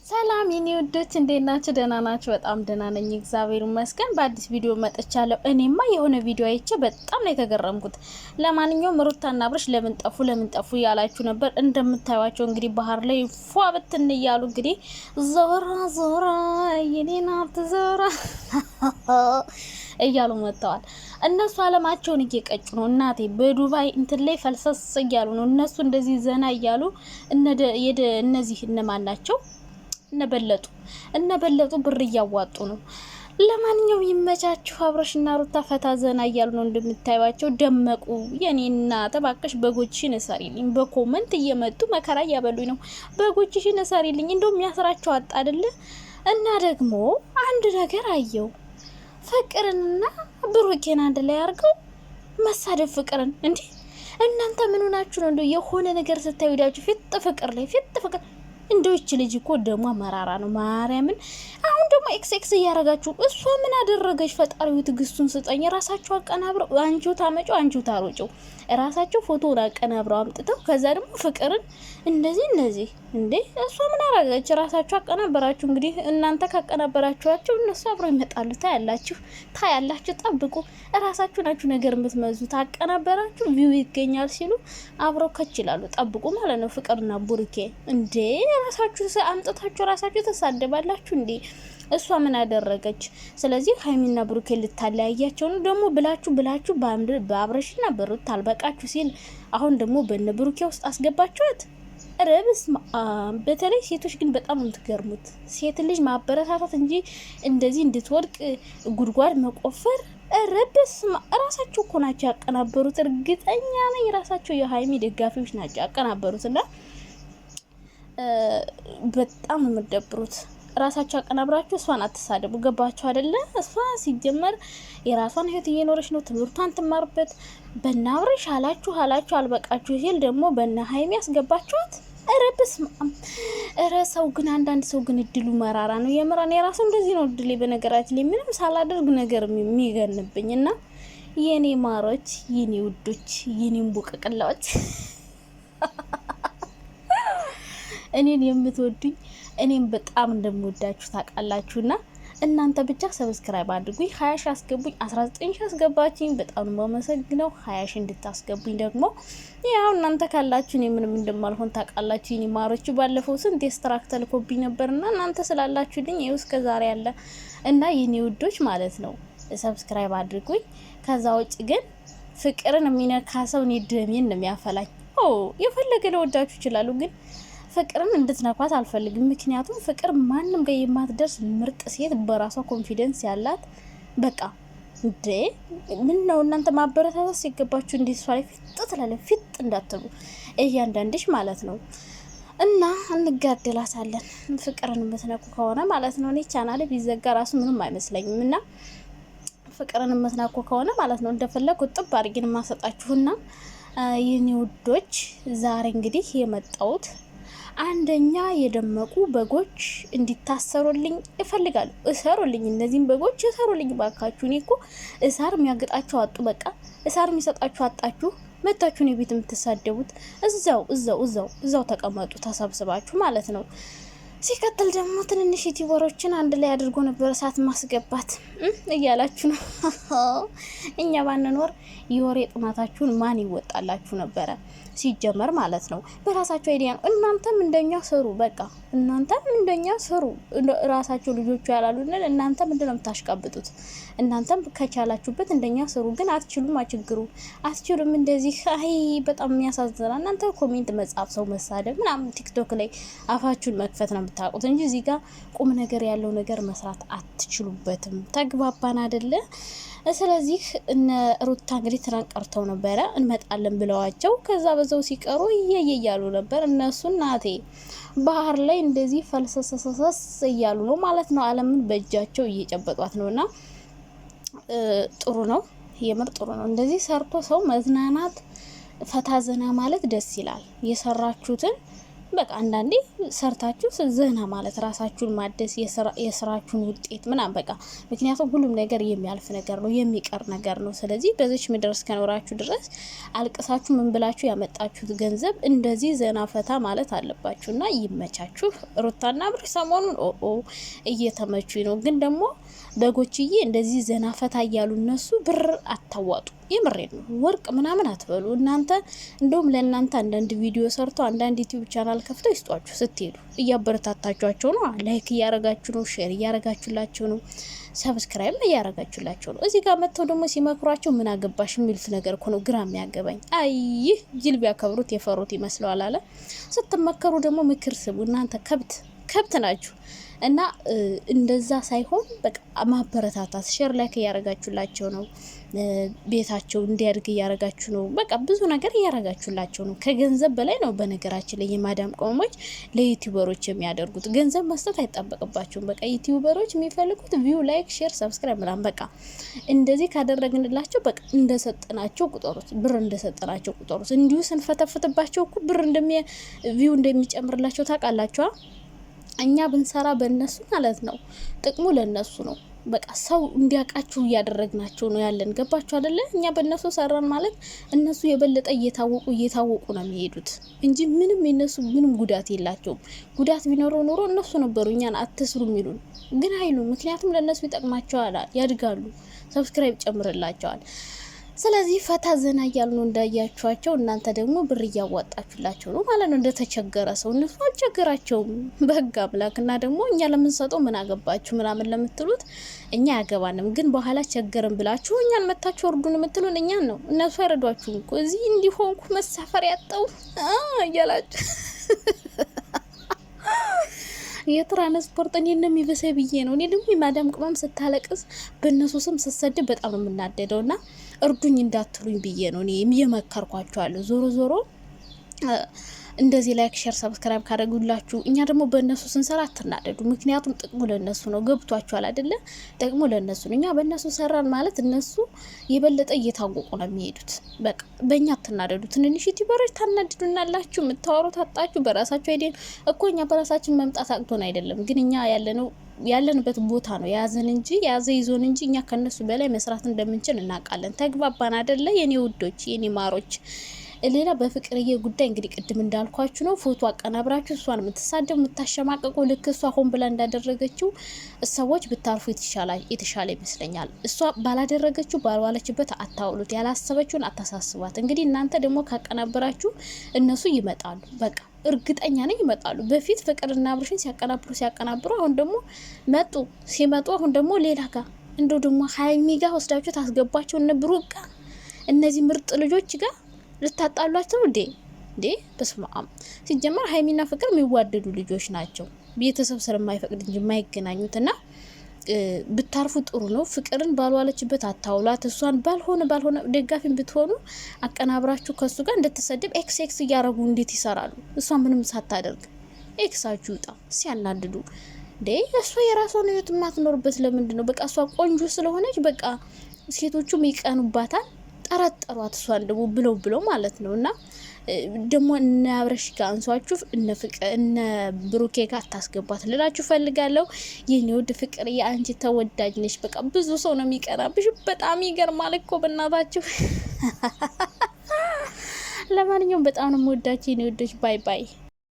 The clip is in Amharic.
ሰላም የኔ ውዶች እንዴት ናችሁ? ደህና ናችሁ? በጣም ደህና ነኝ እግዚአብሔር ይመስገን። በአዲስ ቪዲዮ መጥቻለሁ። እኔማ የሆነ ቪዲዮ አይቼ በጣም ነው የተገረምኩት። ለማንኛውም ሩታና አብርሽ ለምን ጠፉ ያላችሁ ነበር። እንደምታዩዋቸው እንግዲህ ባህር ላይ ፏ ብትን እያሉ እንግዲህ ዞራ ዞራ የኔ ናት ዞራ እያሉ መጥተዋል። እነሱ አለማቸውን እየቀጩ ነው እናቴ። በዱባይ እንትን ላይ ፈልሰስ እያሉ ነው እነሱ እንደዚህ ዘና እያሉ እነዚህ እነማን ናቸው? እነበለጡ ብር እያዋጡ ነው። ለማንኛውም ይመቻችሁ። አብርሽና ሩታ ፈታ ዘና እያሉ ነው እንደምታዩዋቸው። ደመቁ የኔ እናት እባክሽ በጎችሽን እሰሪልኝ። በኮመንት እየመጡ መከራ እያበሉኝ ነው። በጎችሽን እሰሪልኝ። እንደውም ያስራቸው አጣ አይደለ? እና ደግሞ አንድ ነገር አየው። ፍቅርንና ብሩኬን አንድ ላይ አድርገው መሳደብ ፍቅርን እንዴ! እናንተ ምን ሆናችሁ ነው? እንደው የሆነ ነገር ስታዩ ዳችሁ ፊት ፍቅር ላይ ፊት ፍቅር እንደውች ልጅ እኮ ደሟ መራራ ነው። ማርያምን አሁን ደግሞ ኤክስ እያረጋችሁ እሷ ምን አደረገች? ፈጣሪው ትግስቱን ስጠኝ። ራሳቸው አቀናብረው አንቺው ታመጪው አንቺው ታሮጪው ራሳቸው ፎቶውን አቀናብረው አምጥተው ከዛ ደግሞ ፍቅርን እንደዚህ እንዴ እሷ ምን አደረገች? ራሳቸው አቀናበራችሁ። እንግዲህ እናንተ ካቀናበራችኋቸው እነሱ አብረው ይመጣሉ። ታያላችሁ። ጠብቁ። ራሳችሁ ናችሁ ነገር የምትመዙት። አቀናበራችሁ ቪው ይገኛል ሲሉ አብረው ከችላሉ። ጠብቁ ማለት ነው። ፍቅርና ቡርኬ እንዴ ራሳችሁ አምጥታችሁ ራሳችሁ ተሳደባላችሁ እንዴ? እሷ ምን አደረገች? ስለዚህ ሀይሚና ብሩኬ ልታለያያቸው ነው ደግሞ ብላችሁ በአብርሽና በሩታ አልበቃችሁ ሲል አሁን ደግሞ በነ ብሩኬ ውስጥ አስገባችኋት። ረብስ በተለይ ሴቶች ግን በጣም ነው የምትገርሙት። ሴት ልጅ ማበረታታት እንጂ እንደዚህ እንድትወድቅ ጉድጓድ መቆፈር ረብስ ራሳቸው እኮ ናቸው ያቀናበሩት። እርግጠኛ ነኝ ራሳቸው የሀይሚ ደጋፊዎች ናቸው ያቀናበሩትና በጣም ነው የምትደብሩት። ራሳቸው አቀናብራችሁ እሷን አትሳደቡ። ገባችሁ አይደለ? እሷ ሲጀመር የራሷን ህይወት እየኖረች ነው። ትምህርቷን ትማርበት። በእነ አብርሽ አላችሁ አልበቃችሁ ሲል ደግሞ በእነ ሀይሚ ያስገባችኋት። ረብስ ሰው ግን አንዳንድ ሰው ግን እድሉ መራራ ነው። የምራን የራሱ እንደዚህ ነው እድሌ። በነገራችን ላይ ምንም ሳላደርግ ነገር የሚገንብኝ እና የኔ ማሮች፣ የኔ ውዶች፣ የኔ ቡቅቅላዎች እኔን የምትወዱኝ እኔም በጣም እንደምወዳችሁ ታውቃላችሁና እናንተ ብቻ ሰብስክራይብ አድርጉኝ። 20 ሺህ አስገቡኝ። 19 ሺህ አስገባችኝ። በጣም ነው የማመሰግነው። 20 ሺህ እንድታስገቡኝ ደግሞ ያው እናንተ ካላችሁ እኔ ምንም እንደማልሆን ታውቃላችሁ። የኔ ማሮቹ ባለፈው ስንት ኤክስትራክት ተልኮብኝ ነበርና እናንተ ስላላችሁልኝ ይኸው እስከ ዛሬ ያለ እና የኔ ውዶች ማለት ነው ሰብስክራይብ አድርጉኝ። ከዛ ውጭ ግን ፍቅርን የሚነካ ሰው እኔ ደሜን ነው የሚያፈላኝ። የፈለገ ለወዳችሁ ይችላሉ ግን ፍቅርን እንድትነኳት አልፈልግም። ምክንያቱም ፍቅር ማንም ጋር የማትደርስ ምርጥ ሴት፣ በራሷ ኮንፊደንስ ያላት በቃ እንዴ ምን ነው እናንተ ማበረታታት ሲገባችሁ እንዴት ሷሪ ፊት ትላለ ፊት እንዳትሉ እያንዳንድሽ ማለት ነው። እና እንጋደላታለን ፍቅርን የምትነኩ ከሆነ ማለት ነው። እኔ ቻናሌ ቢዘጋ ራሱ ምንም አይመስለኝም። እና ፍቅርን የምትነኩ ከሆነ ማለት ነው እንደፈለኩ ጥብ አድርጌን ማሰጣችሁና የኔ ውዶች ዛሬ እንግዲህ የመጣሁት አንደኛ የደመቁ በጎች እንዲታሰሩልኝ እፈልጋለሁ። እሰሩልኝ፣ እነዚህን በጎች እሰሩልኝ ባካችሁ። እኔ እኮ እሳር የሚያግጣችሁ አጡ። በቃ እሳር የሚሰጣችሁ አጣችሁ። መታችሁ ነው ቤት የምትሳደቡት። እዛው ተቀመጡ ተሰብስባችሁ ማለት ነው። ሲከተል ደግሞ ትንንሽ ዩቲዩበሮችን አንድ ላይ አድርጎ ነበር እሳት ማስገባት እያላችሁ ነው። እኛ ባንኖር የወሬ ጥማታችሁን ማን ይወጣላችሁ ነበረ? ሲጀመር ማለት ነው በራሳችሁ አይዲያ ነው። እናንተም እንደኛ ስሩ። በቃ እናንተም እንደኛ ስሩ። ራሳችሁ ልጆቹ ያላሉልን እናንተ ምንድነው የምታሽቃብጡት? እናንተም ከቻላችሁበት እንደኛ ስሩ። ግን አትችሉም። አትችሉም። እንደዚህ በጣም የሚያሳዝና እናንተ ኮሜንት መጻፍ፣ ሰው መሳደብ ምናምን ቲክቶክ ላይ አፋችሁን መክፈት ነው የምታውቁት እንጂ እዚህ ጋር ቁም ነገር ያለው ነገር መስራት አትችሉበትም። ተግባባን አይደለ? ስለዚህ እነ ሩታ እንግዲህ ትናንት ቀርተው ነበረ እንመጣለን ብለዋቸው ከዛ በዛው ሲቀሩ እያሉ ነበር። እነሱ እናቴ ባህር ላይ እንደዚህ ፈልሰሰሰስ እያሉ ነው ማለት ነው። ዓለምን በእጃቸው እየጨበጧት ነውና ጥሩ ነው። የምር ጥሩ ነው። እንደዚህ ሰርቶ ሰው መዝናናት ፈታ ዘና ማለት ደስ ይላል። የሰራችሁትን በቃ አንዳንዴ ሰርታችሁ ዘና ማለት ራሳችሁን ማደስ የስራችሁን ውጤት ምናምን በቃ ምክንያቱም ሁሉም ነገር የሚያልፍ ነገር ነው የሚቀር ነገር ነው። ስለዚህ በዚች ምድር እስከኖራችሁ ድረስ አልቅሳችሁ ምን ብላችሁ ያመጣችሁት ገንዘብ እንደዚህ ዘና ፈታ ማለት አለባችሁና ይመቻችሁ። ሩታና አብርሽ ሰሞኑን እየተመቹ ነው፣ ግን ደግሞ በጎችዬ እንደዚህ ዘና ፈታ እያሉ እነሱ ብር አታዋጡ። የምሬ ነው። ወርቅ ምናምን አትበሉ እናንተ። እንደውም ለእናንተ አንዳንድ ቪዲዮ ሰርቶ አንዳንድ ዩቲዩብ ቻናል ከፍተው ይስጧችሁ። ስትሄዱ እያበረታታችኋቸው ነው። ላይክ እያረጋችሁ ነው፣ ሼር እያረጋችሁላቸው ነው፣ ሰብስክራይብ እያረጋችሁላቸው ነው። እዚህ ጋር መጥተው ደግሞ ሲመክሯቸው ምን አገባሽ የሚሉት ነገር እኮ ነው ግራ የሚያገባኝ። አይ ጅል ቢያከብሩት የፈሩት ይመስለዋል አለ። ስትመከሩ ደግሞ ምክር ስቡ። እናንተ ከብት ናችሁ። እና እንደዛ ሳይሆን በቃ ማበረታታት፣ ሼር ላይክ እያረጋችሁላቸው ነው፣ ቤታቸው እንዲያድግ እያረጋችሁ ነው። በቃ ብዙ ነገር እያረጋችሁላቸው ነው። ከገንዘብ በላይ ነው በነገራችን ላይ የማዳም ቅመሞች ለዩቲዩበሮች የሚያደርጉት። ገንዘብ መስጠት አይጠበቅባቸውም። በቃ ዩቲዩበሮች የሚፈልጉት ቪው፣ ላይክ፣ ሼር፣ ሰብስክራይብ ምናምን በቃ እንደዚህ ካደረግንላቸው በቃ እንደሰጠናቸው ቁጠሩት፣ ብር እንደሰጠናቸው ቁጠሩት። እንዲሁ ስንፈተፍትባቸው እኮ ብር ቪው እንደሚጨምርላቸው ታውቃላችሁ። እኛ ብንሰራ በእነሱ ማለት ነው ጥቅሙ ለነሱ ነው። በቃ ሰው እንዲያውቃችሁ እያደረግናቸው ነው ያለን። ገባችሁ አይደለ? እኛ በእነሱ ሰራን ማለት እነሱ የበለጠ እየታወቁ ነው የሚሄዱት እንጂ ምንም የነሱ ምንም ጉዳት የላቸውም። ጉዳት ቢኖረው ኖሮ እነሱ ነበሩ እኛን አትስሩ የሚሉን፣ ግን አይሉ። ምክንያቱም ለእነሱ ይጠቅማቸዋል፣ ያድጋሉ፣ ሰብስክራይብ ጨምርላቸዋል። ስለዚህ ፈታ ዘና እያሉ ነው እንዳያችኋቸው። እናንተ ደግሞ ብር እያዋጣችሁላቸው ነው ማለት ነው እንደተቸገረ ሰው። እነሱ አልቸገራቸውም በህግ አምላክ። እና ደግሞ እኛ ለምንሰጠው ምን አገባችሁ ምናምን ለምትሉት እኛ ያገባንም፣ ግን በኋላ ቸገርን ብላችሁ እኛን መታችሁ ወርዱን የምትሉን እኛን ነው። እነሱ አይረዷችሁም እኮ እዚህ እንዲሆንኩ መሳፈር ያጣው እያላችሁ የትራንስፖርት እኔ እንደሚበሰይ ብዬ ነው። እኔ ደግሞ የማዳም ቅመም ስታለቅስ በእነሱ ስም ስሰድብ በጣም ነው የምናደደው። እና እርዱኝ እንዳትሉኝ ብዬ ነው እኔ የመከርኳቸዋለሁ። ዞሮ እንደዚህ ላይክ፣ ሼር፣ ሰብስክራይብ ካደረጉላችሁ እኛ ደግሞ በእነሱ ስንሰራ አትናደዱ። ምክንያቱም ጥቅሙ ለእነሱ ነው። ገብቷችኋል አይደለ? ጥቅሙ ለእነሱ ነው። እኛ በእነሱ ሰራን ማለት እነሱ የበለጠ እየታወቁ ነው የሚሄዱት። በቃ በእኛ አትናደዱ። ትንንሽ ዩቲዩበሮች ታናድዱናላችሁ። የምታወሩት አጣችሁ በራሳችሁ አይደል እኮ። እኛ በራሳችን መምጣት አቅቶን አይደለም፣ ግን እኛ ያለንበት ቦታ ነው ያዘን እንጂ ያዘ ይዞን እንጂ እኛ ከነሱ በላይ መስራት እንደምንችል እናውቃለን። ተግባባን አይደለ? የኔ ውዶች፣ የኔ ማሮች። ሌላ በፍቅርዬ ጉዳይ እንግዲህ ቅድም እንዳልኳችሁ ነው። ፎቶ አቀናብራችሁ እሷን የምትሳደው የምታሸማቀቁ ልክ እሷ ሆን ብላ እንዳደረገችው ሰዎች ብታርፉ የተሻለ ይመስለኛል። እሷ ባላደረገችው ባልዋለችበት አታውሉት፣ ያላሰበችውን አታሳስባት። እንግዲህ እናንተ ደግሞ ካቀናበራችሁ እነሱ ይመጣሉ። በቃ እርግጠኛ ነኝ ይመጣሉ። በፊት ፍቅርና አብርሽን ሲያቀናብሩ አሁን ደግሞ ሲመጡ አሁን ደግሞ ሌላ ጋር እንደው ደግሞ ሀይሚ ጋር ወስዳችሁ ታስገባቸው እነ ብሩክ ጋር እነዚህ ምርጥ ልጆች ጋር ልታጣሏቸው እንዴ? በስማም። ሲጀመር ሀይሚና ፍቅር የሚዋደዱ ልጆች ናቸው። ቤተሰብ ስለማይፈቅድ እንጂ የማይገናኙትና ብታርፉ ጥሩ ነው። ፍቅርን ባልዋለችበት አታውላት። እሷን ባልሆነ ደጋፊን ብትሆኑ አቀናብራችሁ ከሱ ጋር እንድትሰድብ ኤክስ እያረጉ እንዴት ይሰራሉ? እሷ ምንም ሳታደርግ ኤክሳችሁ ይውጣ። ሲያናድዱ እንዴ! እሷ የራሷን ህይወት የማትኖርበት ለምንድን ነው? በቃ እሷ ቆንጆ ስለሆነች በቃ ሴቶቹም ይቀኑባታል። ጠረጠሯት እሷን ደግሞ ብለው ማለት ነው። እና ደግሞ እነ አብረሽ ጋር አንሷችሁ እነ ብሩኬ ጋር አታስገባት ልላችሁ ፈልጋለሁ። የኔ ውድ ፍቅር የአንቺ ተወዳጅ ነሽ። በቃ ብዙ ሰው ነው የሚቀናብሽ። በጣም ይገርማል እኮ በእናታችሁ። ለማንኛውም በጣም ነው የምወዳችሁ የኔ ውዶች። ባይ ባይ።